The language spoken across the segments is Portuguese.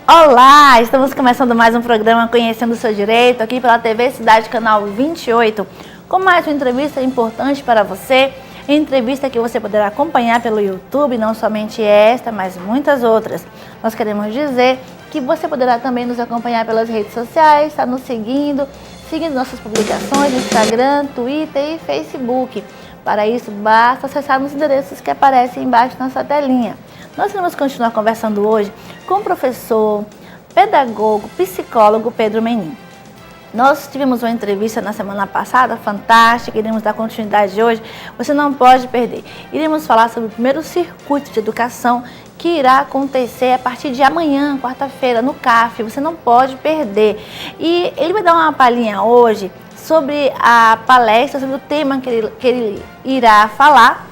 Olá, estamos começando mais um programa Conhecendo o Seu Direito, aqui pela TV Cidade Canal 28, com mais uma entrevista importante para você, entrevista que você poderá acompanhar pelo YouTube, não somente esta, mas muitas outras. Nós queremos dizer que você poderá também nos acompanhar pelas redes sociais, está nos seguindo nossas publicações no Instagram, Twitter e Facebook. Para isso, basta acessar os endereços que aparecem embaixo na sua telinha. Nós vamos continuar conversando hoje com o professor, pedagogo, psicólogo Pedro Menin. Nós tivemos uma entrevista na semana passada, fantástica, iremos dar continuidade hoje, você não pode perder. Iremos falar sobre o primeiro circuito de educação que irá acontecer a partir de amanhã, quarta-feira, no CAF, você não pode perder. E ele vai dar uma palhinha hoje sobre a palestra, sobre o tema que ele irá falar,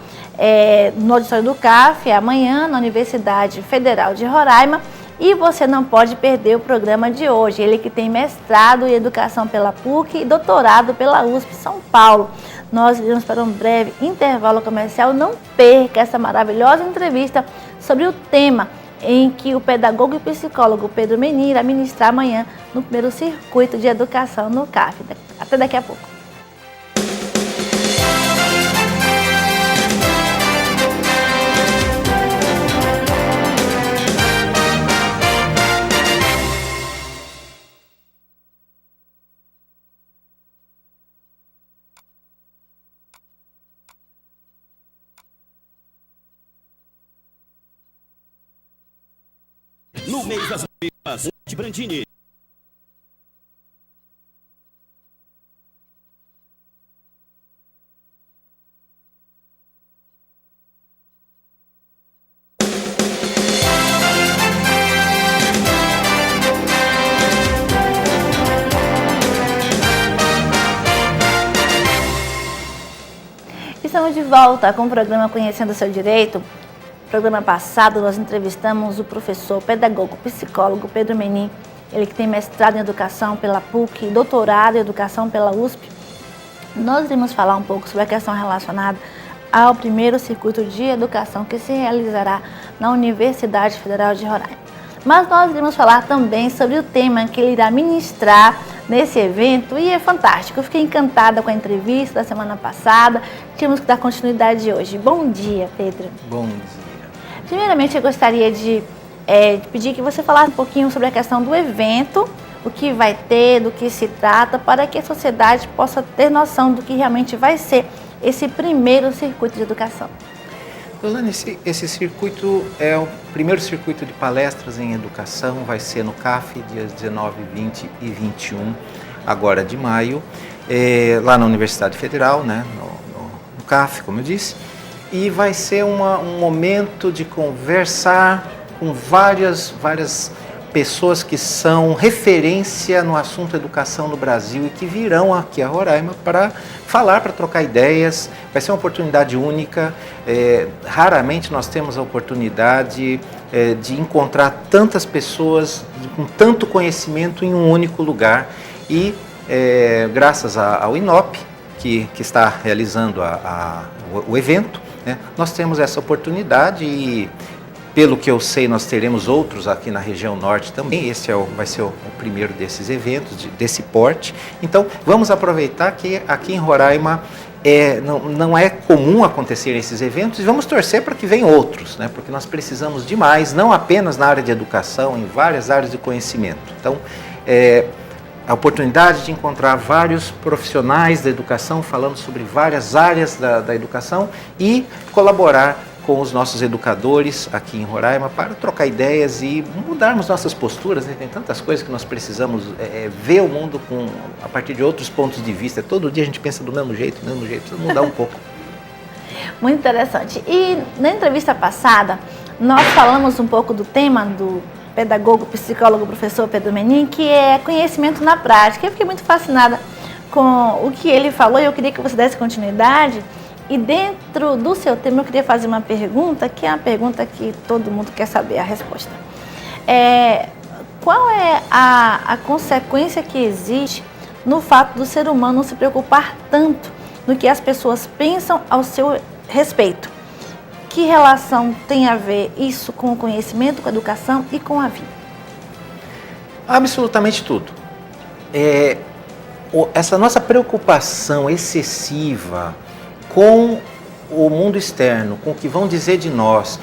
no auditório do CAF, amanhã, na Universidade Federal de Roraima, e você não pode perder o programa de hoje. Ele que tem mestrado em Educação pela PUC e doutorado pela USP São Paulo. Nós iremos para um breve intervalo comercial. Não perca essa maravilhosa entrevista sobre o tema em que o pedagogo e psicólogo Pedro Menin irá ministrar amanhã no primeiro circuito de educação no CAF. Até daqui a pouco. No mês das noivas, de Brandini. Estamos de volta com o programa Conhecendo o Seu Direito. No programa passado, nós entrevistamos o professor, pedagogo, psicólogo Pedro Menin, ele que tem mestrado em Educação pela PUC, doutorado em Educação pela USP. Nós iremos falar um pouco sobre a questão relacionada ao primeiro circuito de educação que se realizará na Universidade Federal de Roraima. Mas nós iremos falar também sobre o tema que ele irá ministrar nesse evento e é fantástico. Eu fiquei encantada com a entrevista da semana passada, tínhamos que dar continuidade hoje. Bom dia, Pedro. Bom dia. Primeiramente, eu gostaria de pedir que você falasse um pouquinho sobre a questão do evento, o que vai ter, do que se trata, para que a sociedade possa ter noção do que realmente vai ser esse primeiro circuito de educação. Rosane, esse circuito é o primeiro circuito de palestras em educação, vai ser no CAF, dias 19, 20 e 21, agora de maio, lá na Universidade Federal, né, no CAF, como eu disse, e vai ser um momento de conversar com várias pessoas que são referência no assunto educação no Brasil e que virão aqui a Roraima para falar, para trocar ideias. Vai ser uma oportunidade única. Raramente nós temos a oportunidade de encontrar tantas pessoas com tanto conhecimento em um único lugar. E graças ao INOP, que está realizando o evento, né, nós temos essa oportunidade e, pelo que eu sei, nós teremos outros aqui na região norte também. Esse vai ser o primeiro desses eventos, desse porte. Então, vamos aproveitar que aqui em Roraima não é comum acontecer esses eventos e vamos torcer para que venham outros, né? Porque nós precisamos demais, não apenas na área de educação, em várias áreas de conhecimento. Então, a oportunidade de encontrar vários profissionais da educação falando sobre várias áreas da educação e colaborar com os nossos educadores aqui em Roraima para trocar ideias e mudarmos nossas posturas, né? Tem tantas coisas que nós precisamos ver o mundo a partir de outros pontos de vista. Todo dia a gente pensa do mesmo jeito, precisa mudar um pouco. Muito interessante. E na entrevista passada, nós falamos um pouco do tema do pedagogo, psicólogo, professor Pedro Menin, que é conhecimento na prática. Eu fiquei muito fascinada com o que ele falou e eu queria que você desse continuidade. E dentro do seu tema eu queria fazer uma pergunta, que é uma pergunta que todo mundo quer saber a resposta. Qual é a consequência que existe no fato do ser humano se preocupar tanto no que as pessoas pensam ao seu respeito? Que relação tem a ver isso com o conhecimento, com a educação e com a vida? Absolutamente tudo. Essa nossa preocupação excessiva com o mundo externo, com o que vão dizer de nós,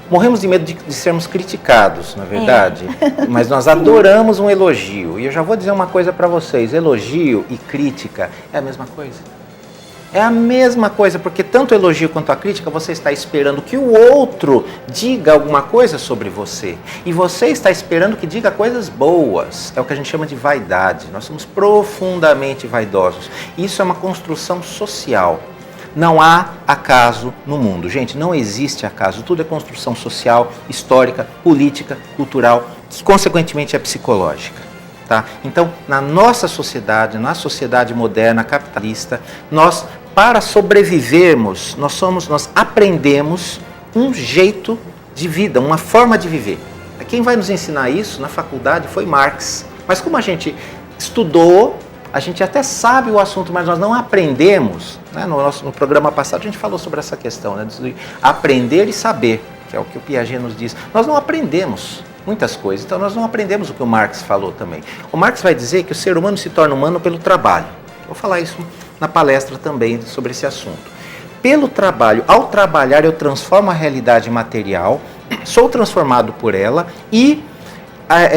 morremos de medo de sermos criticados, na verdade, mas nós adoramos um elogio. E eu já vou dizer uma coisa para vocês, elogio e crítica é a mesma coisa. É a mesma coisa, porque tanto o elogio quanto a crítica, você está esperando que o outro diga alguma coisa sobre você. E você está esperando que diga coisas boas. É o que a gente chama de vaidade. Nós somos profundamente vaidosos. Isso é uma construção social. Não há acaso no mundo. Gente, não existe acaso. Tudo é construção social, histórica, política, cultural, que consequentemente é psicológica. Tá? Então, na nossa sociedade, na sociedade moderna, capitalista, para sobrevivermos, nós aprendemos um jeito de vida, uma forma de viver. Quem vai nos ensinar isso na faculdade foi Marx. Mas como a gente estudou, a gente até sabe o assunto, mas nós não aprendemos. Né? No programa passado a gente falou sobre essa questão, né? De aprender e saber, que é o que o Piaget nos diz. Nós não aprendemos muitas coisas, então nós não aprendemos o que o Marx falou também. O Marx vai dizer que o ser humano se torna humano pelo trabalho. Vou falar isso na palestra também sobre esse assunto. Pelo trabalho, ao trabalhar eu transformo a realidade material, sou transformado por ela e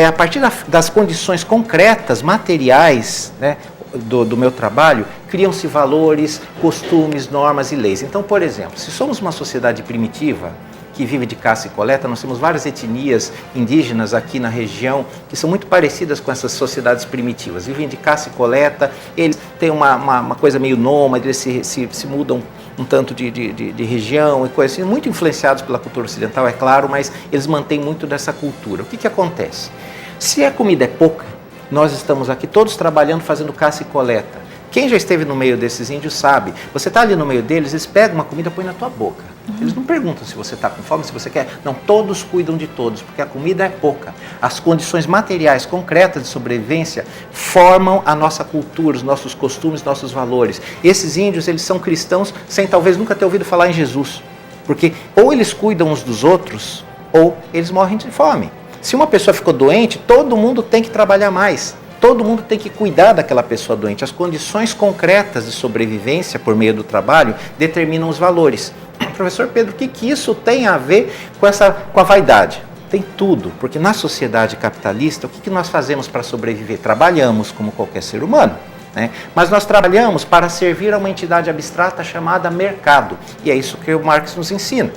a partir das condições concretas, materiais, né, do meu trabalho, criam-se valores, costumes, normas e leis. Então, por exemplo, se somos uma sociedade primitiva, que vive de caça e coleta, nós temos várias etnias indígenas aqui na região que são muito parecidas com essas sociedades primitivas. Vivem de caça e coleta, eles têm uma coisa meio nômade, eles se mudam um tanto de região e coisas assim, muito influenciados pela cultura ocidental, é claro, mas eles mantêm muito dessa cultura. O que acontece? Se a comida é pouca, nós estamos aqui todos trabalhando, fazendo caça e coleta. Quem já esteve no meio desses índios sabe, você está ali no meio deles, eles pegam uma comida e põem na tua boca. Eles não perguntam se você está com fome, se você quer. Não, todos cuidam de todos, porque a comida é pouca. As condições materiais concretas de sobrevivência formam a nossa cultura, os nossos costumes, nossos valores. Esses índios, eles são cristãos sem talvez nunca ter ouvido falar em Jesus. Porque ou eles cuidam uns dos outros, ou eles morrem de fome. Se uma pessoa ficou doente, todo mundo tem que trabalhar mais. Todo mundo tem que cuidar daquela pessoa doente. As condições concretas de sobrevivência por meio do trabalho determinam os valores. Professor Pedro, o que isso tem a ver com a vaidade? Tem tudo, porque na sociedade capitalista, o que nós fazemos para sobreviver? Trabalhamos como qualquer ser humano, né? Mas nós trabalhamos para servir a uma entidade abstrata chamada mercado. E é isso que o Marx nos ensina.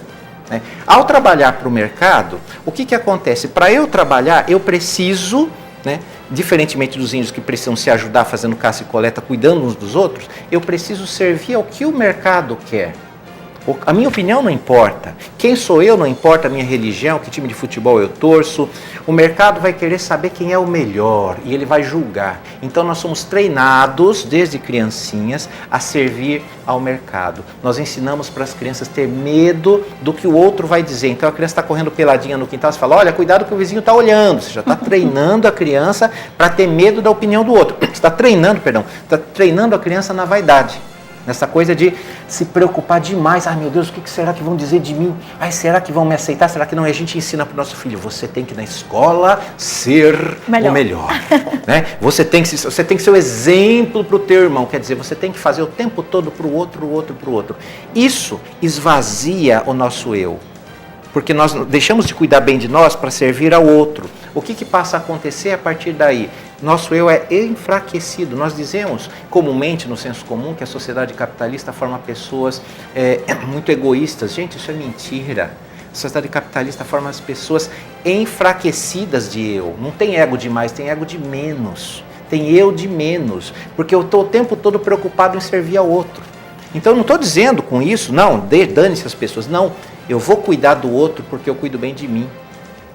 Né? Ao trabalhar para o mercado, o que acontece? Para eu trabalhar, eu preciso... Né? Diferentemente dos índios que precisam se ajudar fazendo caça e coleta, cuidando uns dos outros, eu preciso servir ao que o mercado quer. A minha opinião não importa. Quem sou eu não importa a minha religião, que time de futebol eu torço. O mercado vai querer saber quem é o melhor e ele vai julgar. Então nós somos treinados desde criancinhas a servir ao mercado. Nós ensinamos para as crianças ter medo do que o outro vai dizer. Então a criança está correndo peladinha no quintal, você fala, olha, cuidado que o vizinho está olhando. Você já está treinando a criança para ter medo da opinião do outro. Você está treinando a criança na vaidade. Nessa coisa de se preocupar demais. Ai meu Deus, o que será que vão dizer de mim? Ai, será que vão me aceitar? Será que não? E a gente ensina para o nosso filho, você tem que na escola ser o melhor. Né? Você tem que ser o exemplo para o teu irmão. Quer dizer, você tem que fazer o tempo todo para o outro. Isso esvazia o nosso eu. Porque nós deixamos de cuidar bem de nós para servir ao outro. O que passa a acontecer a partir daí? Nosso eu é enfraquecido. Nós dizemos comumente, no senso comum, que a sociedade capitalista forma pessoas muito egoístas. Gente, isso é mentira. A sociedade capitalista forma as pessoas enfraquecidas de eu. Não tem ego de mais, tem ego de menos. Tem eu de menos. Porque eu estou o tempo todo preocupado em servir ao outro. Então eu não estou dizendo com isso, não, dane-se as pessoas. Não, eu vou cuidar do outro porque eu cuido bem de mim.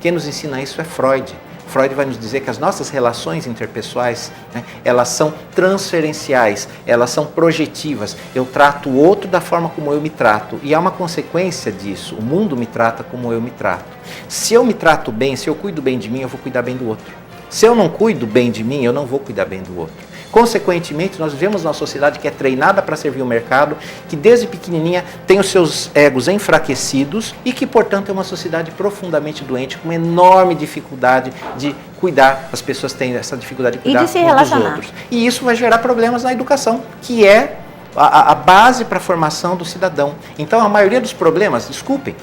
Quem nos ensina isso é Freud. Freud vai nos dizer que as nossas relações interpessoais, né, elas são transferenciais, elas são projetivas. Eu trato o outro da forma como eu me trato. E há uma consequência disso. O mundo me trata como eu me trato. Se eu me trato bem, se eu cuido bem de mim, eu vou cuidar bem do outro. Se eu não cuido bem de mim, eu não vou cuidar bem do outro. Consequentemente, nós vivemos numa sociedade que é treinada para servir o mercado, que desde pequenininha tem os seus egos enfraquecidos e que, portanto, é uma sociedade profundamente doente, com uma enorme dificuldade de cuidar. As pessoas têm essa dificuldade de cuidar de se uns dos relacionar. outros. E isso vai gerar problemas na educação, que é a base para a formação do cidadão. Então, a maioria dos problemas, desculpem,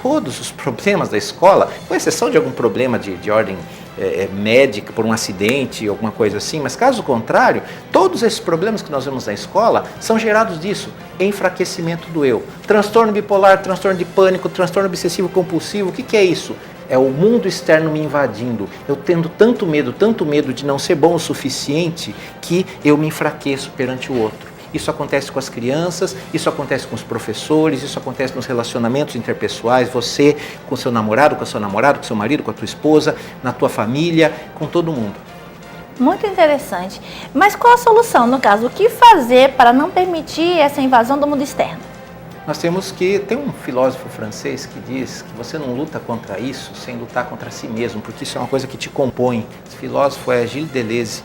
todos os problemas da escola, com exceção de algum problema de ordem médica, por um acidente, alguma coisa assim, mas caso contrário, todos esses problemas que nós vemos na escola são gerados disso, enfraquecimento do eu. Transtorno bipolar, transtorno de pânico, transtorno obsessivo compulsivo, o que é isso? É o mundo externo me invadindo, eu tendo tanto medo de não ser bom o suficiente, que eu me enfraqueço perante o outro. Isso acontece com as crianças, isso acontece com os professores, isso acontece nos relacionamentos interpessoais, você com seu namorado, com a sua namorada, com seu marido, com a tua esposa, na tua família, com todo mundo. Muito interessante. Mas qual a solução, no caso? O que fazer para não permitir essa invasão do mundo externo? Nós temos que... Tem um filósofo francês que diz que você não luta contra isso sem lutar contra si mesmo, porque isso é uma coisa que te compõe. Esse filósofo é Gilles Deleuze.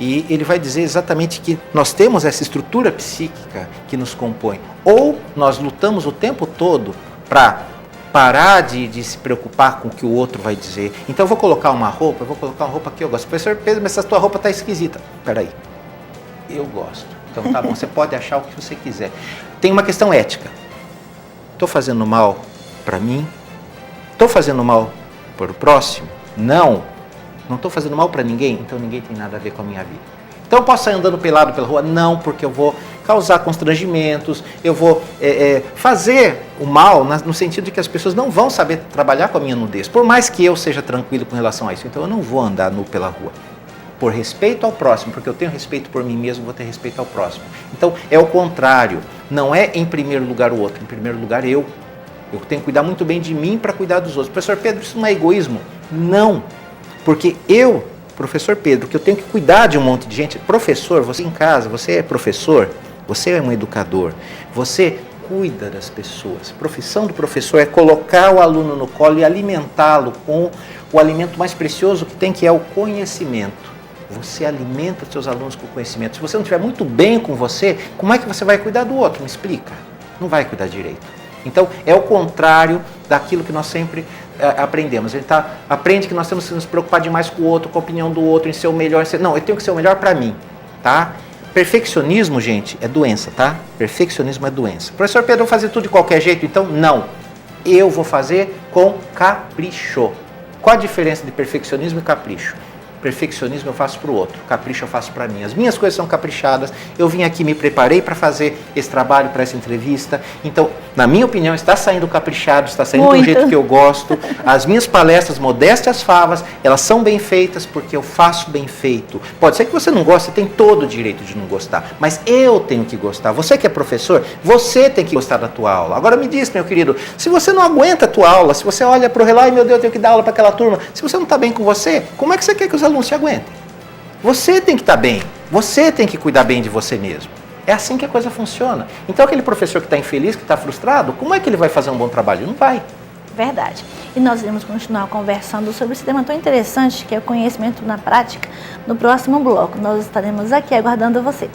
E ele vai dizer exatamente que nós temos essa estrutura psíquica que nos compõe. Ou nós lutamos o tempo todo para parar de se preocupar com o que o outro vai dizer. Então eu vou colocar uma roupa que eu gosto. Professor Pedro, mas essa tua roupa está esquisita. Peraí, eu gosto. Então tá bom, você pode achar o que você quiser. Tem uma questão ética. Estou fazendo mal para mim? Estou fazendo mal para o próximo? Não estou fazendo mal para ninguém, então ninguém tem nada a ver com a minha vida. Então eu posso sair andando pelado pela rua? Não, porque eu vou causar constrangimentos, eu vou fazer o mal no sentido de que as pessoas não vão saber trabalhar com a minha nudez, por mais que eu seja tranquilo com relação a isso. Então eu não vou andar nu pela rua. Por respeito ao próximo, porque eu tenho respeito por mim mesmo, vou ter respeito ao próximo. Então é o contrário, não é em primeiro lugar o outro, em primeiro lugar eu. Eu tenho que cuidar muito bem de mim para cuidar dos outros. Professor Pedro, isso não é egoísmo? Não. Porque eu, professor Pedro, que eu tenho que cuidar de um monte de gente. Professor, você em casa, você é professor, você é um educador, você cuida das pessoas. A profissão do professor é colocar o aluno no colo e alimentá-lo com o alimento mais precioso que tem, que é o conhecimento. Você alimenta os seus alunos com conhecimento. Se você não estiver muito bem com você, como é que você vai cuidar do outro? Me explica. Não vai cuidar direito. Então, é o contrário daquilo que nós sempre aprendemos. A gente aprende que nós temos que nos preocupar demais com o outro, com a opinião do outro, em ser o melhor. Não, eu tenho que ser o melhor para mim, tá? Perfeccionismo, gente, é doença, tá? Perfeccionismo é doença. Professor Pedro, eu vou fazer tudo de qualquer jeito? Então, não. Eu vou fazer com capricho. Qual a diferença de perfeccionismo e capricho? Perfeccionismo eu faço para o outro, capricho eu faço para mim. As minhas coisas são caprichadas, eu vim aqui, me preparei para fazer esse trabalho, para essa entrevista. Então, na minha opinião, está saindo caprichado, está saindo do jeito que eu gosto. As minhas palestras, modéstias favas, elas são bem feitas porque eu faço bem feito. Pode ser que você não goste, você tem todo o direito de não gostar, mas eu tenho que gostar. Você que é professor, você tem que gostar da tua aula. Agora me diz, meu querido, se você não aguenta a tua aula, se você olha para o relógio, meu Deus, eu tenho que dar aula para aquela turma, se você não está bem com você, como é que você quer que os alunos se aguentem? Você tem que estar bem, você tem que cuidar bem de você mesmo. É assim que a coisa funciona. Então aquele professor que está infeliz, que está frustrado, como é que ele vai fazer um bom trabalho? Não vai. Verdade. E nós iremos continuar conversando sobre esse tema tão interessante, que é o conhecimento na prática, no próximo bloco. Nós estaremos aqui aguardando você.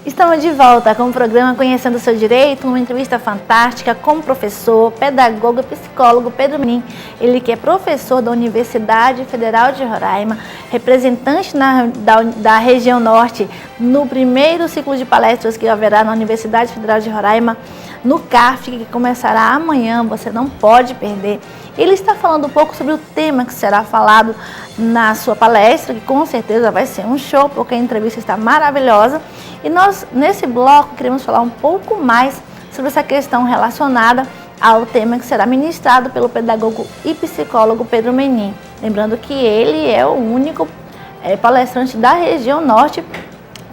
Estamos de volta com o programa Conhecendo o Seu Direito, uma entrevista fantástica com o professor, pedagogo e psicólogo Pedro Menin. Ele que é professor da Universidade Federal de Roraima, representante da região norte no primeiro ciclo de palestras que haverá na Universidade Federal de Roraima, no CAF, que começará amanhã, você não pode perder. Ele está falando um pouco sobre o tema que será falado na sua palestra, que com certeza vai ser um show, porque a entrevista está maravilhosa. E nós, nesse bloco, queremos falar um pouco mais sobre essa questão relacionada ao tema que será ministrado pelo pedagogo e psicólogo Pedro Menin. Lembrando que ele é o único palestrante da região norte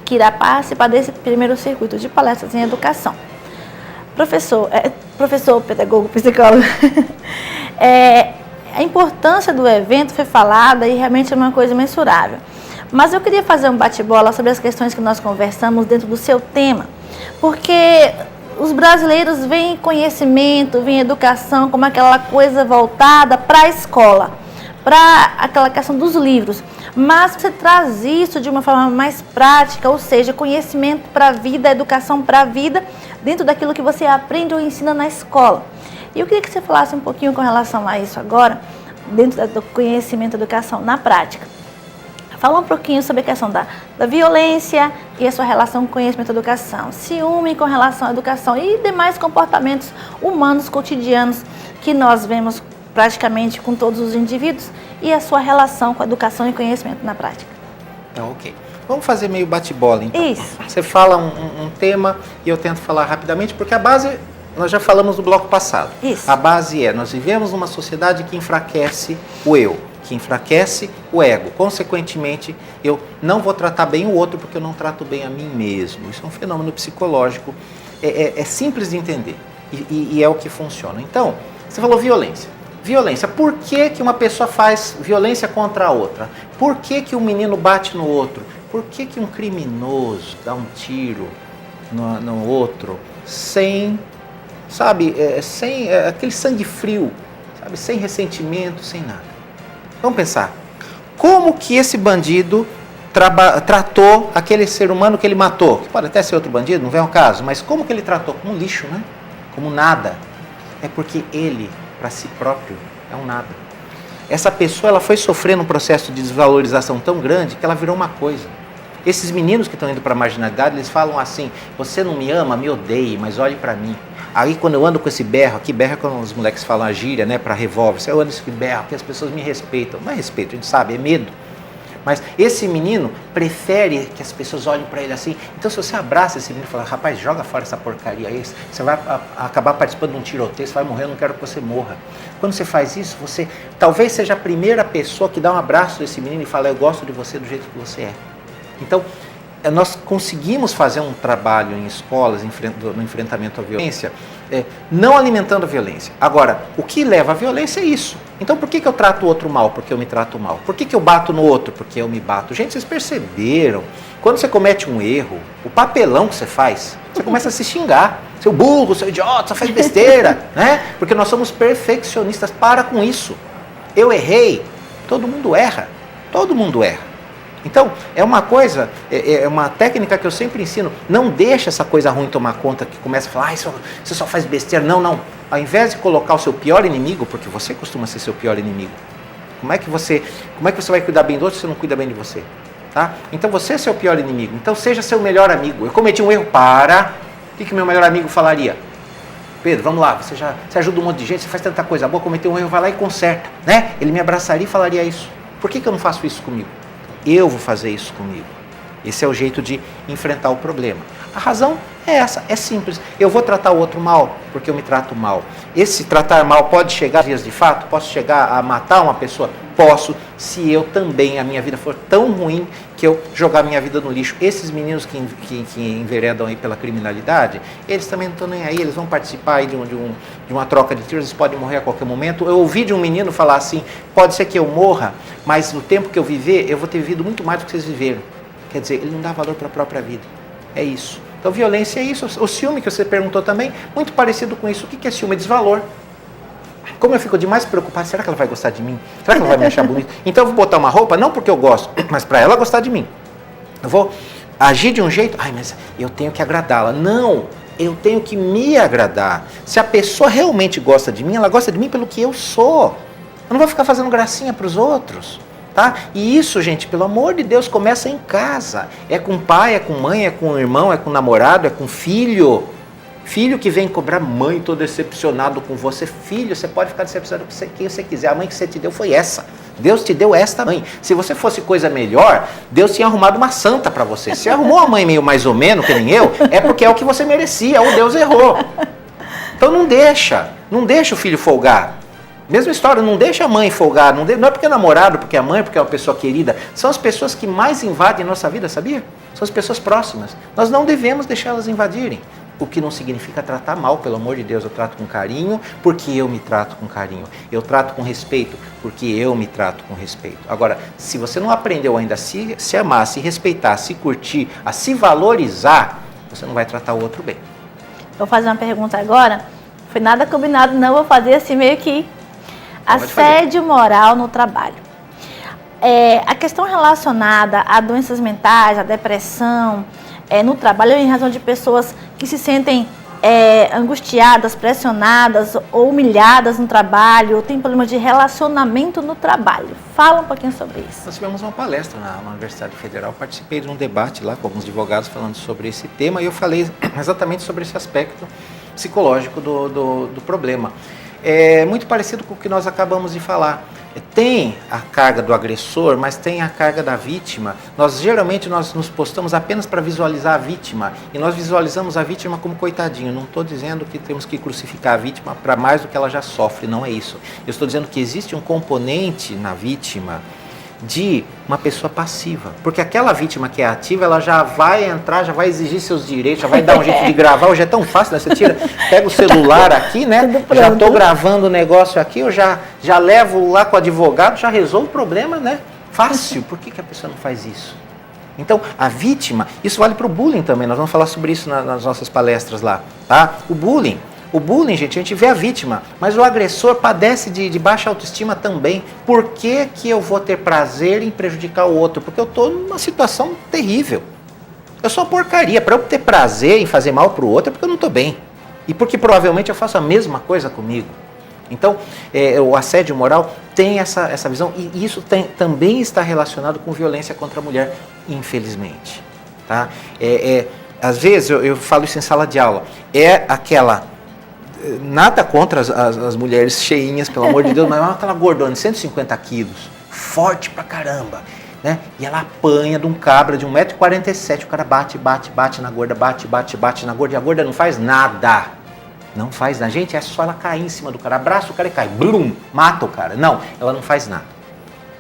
que irá participar desse primeiro circuito de palestras em educação. Professor, pedagogo, psicólogo, a importância do evento foi falada e realmente é uma coisa mensurável. Mas eu queria fazer um bate-bola sobre as questões que nós conversamos dentro do seu tema, porque os brasileiros veem conhecimento, veem educação como aquela coisa voltada para a escola, para aquela questão dos livros. Mas você traz isso de uma forma mais prática, ou seja, conhecimento para a vida, educação para a vida, dentro daquilo que você aprende ou ensina na escola. E eu queria que você falasse um pouquinho com relação a isso agora, dentro do conhecimento e educação na prática. Fala um pouquinho sobre a questão da violência e a sua relação com conhecimento e educação, ciúme com relação à educação e demais comportamentos humanos cotidianos que nós vemos praticamente com todos os indivíduos e a sua relação com a educação e conhecimento na prática. Ok. Vamos fazer meio bate-bola, então. Isso. Você fala um tema e eu tento falar rapidamente, porque a base, nós já falamos no bloco passado. Isso. A base nós vivemos numa sociedade que enfraquece o eu, que enfraquece o ego. Consequentemente, eu não vou tratar bem o outro porque eu não trato bem a mim mesmo. Isso é um fenômeno psicológico, é simples de entender e é o que funciona. Então, você falou violência. Violência. Por que que uma pessoa faz violência contra a outra? Por que que um menino bate no outro? Por que que um criminoso dá um tiro no outro sem, sabe, sem aquele sangue frio, sabe, sem ressentimento, sem nada? Vamos pensar. Como que esse bandido tratou aquele ser humano que ele matou? Que pode até ser outro bandido, não vem ao caso, mas como que ele tratou? Como um lixo, né? Como nada. É porque ele, para si próprio, é um nada. Essa pessoa ela foi sofrendo um processo de desvalorização tão grande que ela virou uma coisa. Esses meninos que estão indo para a marginalidade, eles falam assim: você não me ama, me odeie, mas olhe para mim. Aí quando eu ando com esse berro aqui, berro é quando os moleques falam a gíria, né, para revólver, eu ando com esse berro, que as pessoas me respeitam. Não é respeito, a gente sabe, é medo. Mas esse menino prefere que as pessoas olhem para ele assim. Então se você abraça esse menino e fala: rapaz, joga fora essa porcaria aí, você vai acabar participando de um tiroteio, você vai morrer, eu não quero que você morra. Quando você faz isso, você talvez seja a primeira pessoa que dá um abraço nesse menino e fala: eu gosto de você do jeito que você é. Então, nós conseguimos fazer um trabalho em escolas no enfrentamento à violência, não alimentando a violência. Agora, o que leva à violência é isso. Então, por que eu trato o outro mal? Porque eu me trato mal. Por que eu bato no outro? Porque eu me bato. Gente, vocês perceberam? Quando você comete um erro, o papelão que você faz, você começa a se xingar. Seu burro, seu idiota, só faz besteira, né? Porque nós somos perfeccionistas. Para com isso. Eu errei. Todo mundo erra. Todo mundo erra. Então, é uma coisa, é uma técnica que eu sempre ensino. Não deixa essa coisa ruim tomar conta, que começa a falar: você só faz besteira. Não, não. Ao invés de colocar o seu pior inimigo, porque você costuma ser seu pior inimigo, como é que você vai cuidar bem do outro se você não cuida bem de você? Tá? Então, você é seu pior inimigo. Então, seja seu melhor amigo. Eu cometi um erro, o que meu melhor amigo falaria? Pedro, vamos lá, você ajuda um monte de gente, você faz tanta coisa boa, cometeu um erro, vai lá e conserta. Né? Ele me abraçaria e falaria isso. Por que eu não faço isso comigo? Eu vou fazer isso comigo. Esse é o jeito de enfrentar o problema. A razão é essa, é simples. Eu vou tratar o outro mal porque eu me trato mal. Esse tratar mal pode chegar a dias de fato? Posso chegar a matar uma pessoa? Posso, se eu também, a minha vida for tão ruim que eu jogar minha vida no lixo. Esses meninos que enveredam aí pela criminalidade, eles também não estão nem aí, eles vão participar aí de uma troca de tiros, eles podem morrer a qualquer momento. Eu ouvi de um menino falar assim: pode ser que eu morra, mas no tempo que eu viver, eu vou ter vivido muito mais do que vocês viveram. Quer dizer, ele não dá valor para a própria vida. É isso. Então, violência é isso. O ciúme que você perguntou também, muito parecido com isso. O que é ciúme? É desvalor. Como eu fico demais preocupado, será que ela vai gostar de mim? Será que ela vai me achar bonito? Então eu vou botar uma roupa, não porque eu gosto, mas para ela gostar de mim. Eu vou agir de um jeito, mas eu tenho que agradá-la. Não, eu tenho que me agradar. Se a pessoa realmente gosta de mim, ela gosta de mim pelo que eu sou. Eu não vou ficar fazendo gracinha para os outros. Tá? E isso, gente, pelo amor de Deus, começa em casa. É com pai, é com mãe, é com irmão, é com namorado, é com filho. Filho que vem cobrar: mãe, estou decepcionado com você. Filho, você pode ficar decepcionado com quem você quiser. A mãe que você te deu foi essa. Deus te deu esta mãe. Se você fosse coisa melhor, Deus tinha arrumado uma santa para você. Se arrumou uma mãe meio mais ou menos, que nem eu, é porque é o que você merecia, ou Deus errou. Então não deixa. Não deixa o filho folgar. Mesma história, não deixa a mãe folgar. Não é porque é namorado, porque é mãe, porque é uma pessoa querida. São as pessoas que mais invadem a nossa vida, sabia? São as pessoas próximas. Nós não devemos deixá-las invadirem. O que não significa tratar mal, pelo amor de Deus. Eu trato com carinho, porque eu me trato com carinho. Eu trato com respeito, porque eu me trato com respeito. Agora, se você não aprendeu ainda a se amar, a se respeitar, a se curtir, a se valorizar, você não vai tratar o outro bem. Vou fazer uma pergunta agora. Foi nada combinado, não. Vou fazer assim meio que assédio moral no trabalho. A questão relacionada a doenças mentais, a depressão, no trabalho, em razão de pessoas que se sentem angustiadas, pressionadas ou humilhadas no trabalho, ou tem problemas de relacionamento no trabalho. Fala um pouquinho sobre isso. Nós tivemos uma palestra na Universidade Federal, participei de um debate lá com alguns advogados falando sobre esse tema e eu falei exatamente sobre esse aspecto psicológico do problema. É muito parecido com o que nós acabamos de falar. Tem a carga do agressor, mas tem a carga da vítima. Geralmente nós nos postamos apenas para visualizar a vítima e nós visualizamos a vítima como coitadinho. Não estou dizendo que temos que crucificar a vítima para mais do que ela já sofre, não é isso. Eu estou dizendo que existe um componente na vítima de uma pessoa passiva, porque aquela vítima que é ativa, ela já vai entrar, já vai exigir seus direitos, já vai dar um jeito de gravar. Hoje é tão fácil, né? Você pega o celular aqui, né? Já estou gravando o negócio aqui, eu já levo lá com o advogado, já resolvo o problema, né? Fácil. Por que a pessoa não faz isso? Então, a vítima, isso vale para o bullying também, nós vamos falar sobre isso nas nossas palestras lá, tá? O bullying, gente, a gente vê a vítima, mas o agressor padece de baixa autoestima também. Por que eu vou ter prazer em prejudicar o outro? Porque eu estou numa situação terrível. Eu sou uma porcaria. Para eu ter prazer em fazer mal para o outro é porque eu não estou bem. E porque provavelmente eu faço a mesma coisa comigo. Então, o assédio moral tem essa visão e isso também está relacionado com violência contra a mulher, infelizmente. Tá? Às vezes, eu falo isso em sala de aula, nada contra as mulheres cheinhas, pelo amor de Deus, mas é aquela gordona de 150 quilos, forte pra caramba, né? E ela apanha de um cabra de 1,47 m, o cara bate na gorda, bate na gorda, e a gorda não faz nada. Não faz nada. Gente, é só ela cair em cima do cara, abraça o cara e cai, blum, mata o cara. Não, ela não faz nada.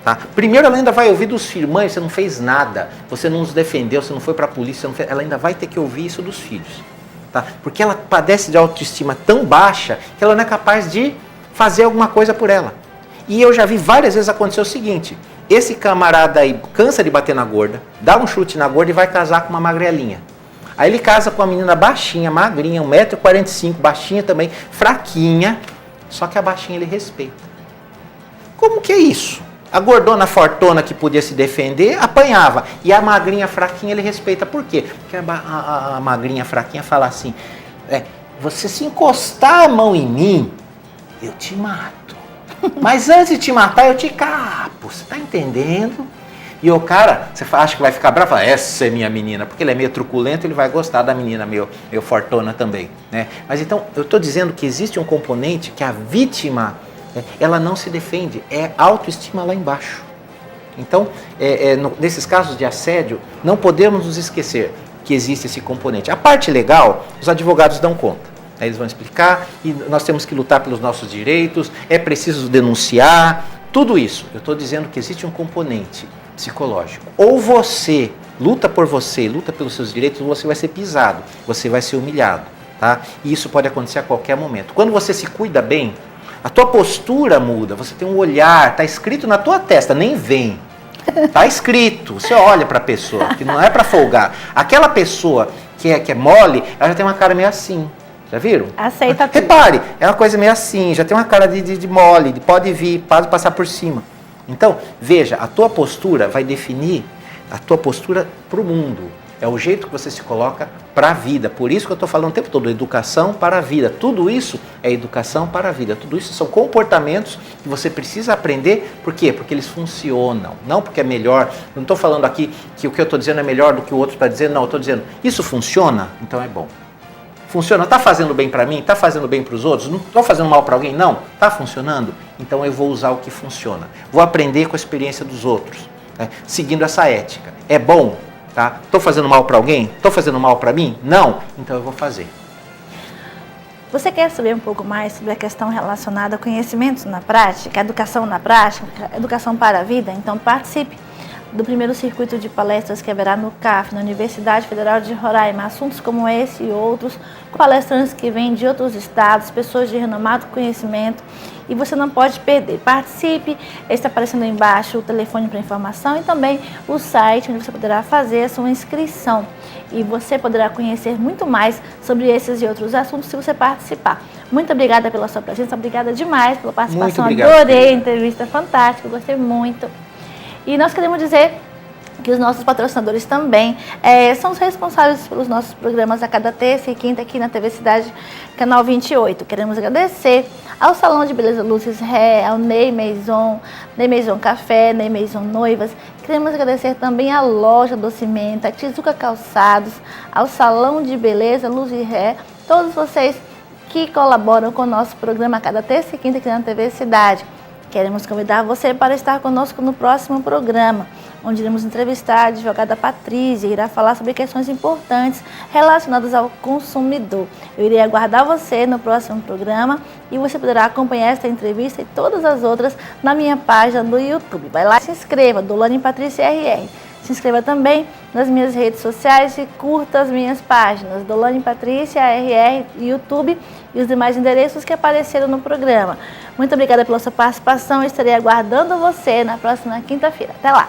Tá? Primeiro ela ainda vai ouvir dos filhos, mãe, você não fez nada, você não nos defendeu, você não foi pra polícia, ela ainda vai ter que ouvir isso dos filhos. Tá? Porque ela padece de autoestima tão baixa que ela não é capaz de fazer alguma coisa por ela. E eu já vi várias vezes acontecer o seguinte, esse camarada aí cansa de bater na gorda, dá um chute na gorda e vai casar com uma magrelinha. Aí ele casa com uma menina baixinha, magrinha, 1,45 m, baixinha também, fraquinha, só que a baixinha ele respeita. Como que é isso? A gordona fortona que podia se defender, apanhava. E a magrinha fraquinha ele respeita. Por quê? Porque a magrinha fraquinha fala assim, você se encostar a mão em mim, eu te mato. Mas antes de te matar, eu te capo. Você tá entendendo? E o cara, você acha que vai ficar bravo? Fala, essa é minha menina. Porque ele é meio truculento, ele vai gostar da menina meio fortona também. Né? Mas então, eu estou dizendo que existe um componente que a vítima... ela não se defende, é autoestima lá embaixo. Então, nesses casos de assédio, não podemos nos esquecer que existe esse componente. A parte legal, os advogados dão conta. Eles vão explicar e nós temos que lutar pelos nossos direitos, é preciso denunciar, tudo isso. Eu estou dizendo que existe um componente psicológico. Ou você luta por você, luta pelos seus direitos, ou você vai ser pisado, você vai ser humilhado. Tá? E isso pode acontecer a qualquer momento. Quando você se cuida bem, a tua postura muda, você tem um olhar, está escrito na tua testa, nem vem. Está escrito, você olha para a pessoa, que não é para folgar. Aquela pessoa que é mole, ela já tem uma cara meio assim, já viram? Aceita tudo. Repare, é uma coisa meio assim, já tem uma cara de mole, pode vir, pode passar por cima. Então, veja, a tua postura vai definir a tua postura para o mundo. É o jeito que você se coloca para a vida. Por isso que eu estou falando o tempo todo, educação para a vida. Tudo isso é educação para a vida. Tudo isso são comportamentos que você precisa aprender. Por quê? Porque eles funcionam. Não porque é melhor. Não estou falando aqui que o que eu estou dizendo é melhor do que o outro está dizendo. Não, eu estou dizendo, isso funciona? Então é bom. Funciona? Está fazendo bem para mim? Está fazendo bem para os outros? Não estou fazendo mal para alguém? Não. Está funcionando? Então eu vou usar o que funciona. Vou aprender com a experiência dos outros. Né? Seguindo essa ética. É bom? Tá? Estou fazendo mal para alguém? Estou fazendo mal para mim? Não? Então eu vou fazer. Você quer saber um pouco mais sobre a questão relacionada a conhecimentos na prática, educação na prática, educação para a vida? Então participe do primeiro circuito de palestras que haverá no CAF, na Universidade Federal de Roraima. Assuntos como esse e outros, com palestrantes que vêm de outros estados, pessoas de renomado conhecimento, e você não pode perder. Participe, está aparecendo aí embaixo o telefone para informação e também o site onde você poderá fazer a sua inscrição. E você poderá conhecer muito mais sobre esses e outros assuntos se você participar. Muito obrigada pela sua presença, obrigada demais pela participação. Adorei a entrevista, fantástica, gostei muito. E nós queremos dizer que os nossos patrocinadores também são os responsáveis pelos nossos programas a cada terça e quinta aqui na TV Cidade, Canal 28. Queremos agradecer ao Salão de Beleza Luzes Ré, ao Ney Maison Café, Ney Maison Noivas. Queremos agradecer também à Loja do Cimento, a Tizuca Calçados, ao Salão de Beleza Luzes Ré, todos vocês que colaboram com o nosso programa a cada terça e quinta aqui na TV Cidade. Queremos convidar você para estar conosco no próximo programa, onde iremos entrevistar a advogada Patrícia, irá falar sobre questões importantes relacionadas ao consumidor. Eu irei aguardar você no próximo programa e você poderá acompanhar esta entrevista e todas as outras na minha página do YouTube. Vai lá e se inscreva, Dolane Patrícia RR. Se inscreva também nas minhas redes sociais e curta as minhas páginas, Dolane Patrícia RR, YouTube e os demais endereços que apareceram no programa. Muito obrigada pela sua participação, estarei aguardando você na próxima quinta-feira. Até lá!